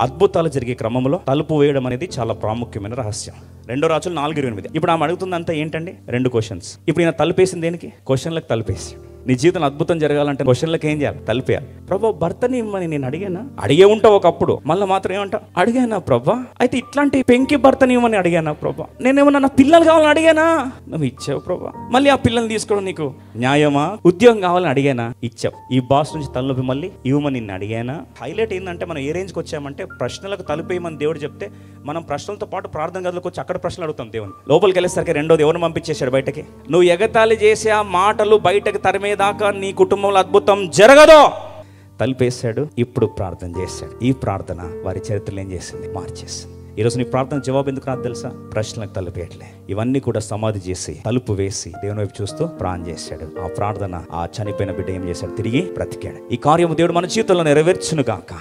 అద్భుతాలు జరిగే క్రమంలో తలుపు వేయడం అనేది చాలా ప్రాముఖ్యమైన రహస్యం. 2 రాజులు 4:28. ఇప్పుడు ఆమె అడుగుతుందంతా ఏంటండి? 2 క్వశ్చన్స్. ఇప్పుడు ఈయన తలుపేసింది దేనికి? క్వశ్చన్లకు తలుపేసి. నీ జీవితంలో అద్భుతం జరగాలంటే క్వశ్చన్లకు ఏం చేయాలి? తలిపేయాలి. ప్రభా, భర్తని ఇమ్మని నేను అడిగానా? అడిగే ఉంటావు ఒకప్పుడు, మళ్ళీ మాత్రం ఏమంటావు? అడిగానా ప్రభా? అయితే ఇట్లాంటి పెంకి భర్తని ఇవ్వమని అడిగానా ప్రభా? నేనేమన్నా నా పిల్లలు కావాలని అడిగానా? నువ్వు ఇచ్చావు ప్రభా. మళ్ళీ ఆ పిల్లల్ని తీసుకోవడం నీకు న్యాయమా? ఉద్యోగం కావాలని అడిగానా? ఇచ్చావు. ఈ బాస్ నుంచి తలనొప్పి మళ్ళీ ఇవ్వమని నిన్ను అడిగానా? హైలైట్ ఏంటంటే మనం ఏ రేంజ్కి వచ్చామంటే ప్రశ్నలకు తలుపేయమని దేవుడు చెప్తే మనం ప్రశ్నలతో పాటు ప్రార్థన గదిలోకి వచ్చి అక్కడ ప్రశ్నలు అడుగుతాం దేవుని. లోపలికి వెళ్ళేసరికి రెండోది ఎవరిని పంపించేశాడు బయటకి? నువ్వు ఎగతాళి చేసే ఆ మాటలు బయటకు తరిమేదాకా నీ కుటుంబంలో అద్భుతం జరగదు. తలుపేశాడు. ఇప్పుడు ప్రార్థన చేశాడు. ఈ ప్రార్థన వారి చరిత్రలు ఏం చేసింది? మార్చేసింది. ఈరోజు నీ ప్రార్థన జవాబు ఎందుకు రాదు తెలుసా? ప్రశ్నలకు తలుపేయట్లే. ఇవన్నీ కూడా సమాధి చేసి తలుపు వేసి దేవుని వైపు చూస్తూ ప్రార్థన చేశాడు. ఆ ప్రార్థన, ఆ చనిపోయిన బిడ్డ ఏం చేశాడు? తిరిగి బ్రతికాడు. ఈ కార్యము దేవుడు మన జీవితంలో నెరవేర్చును గాక.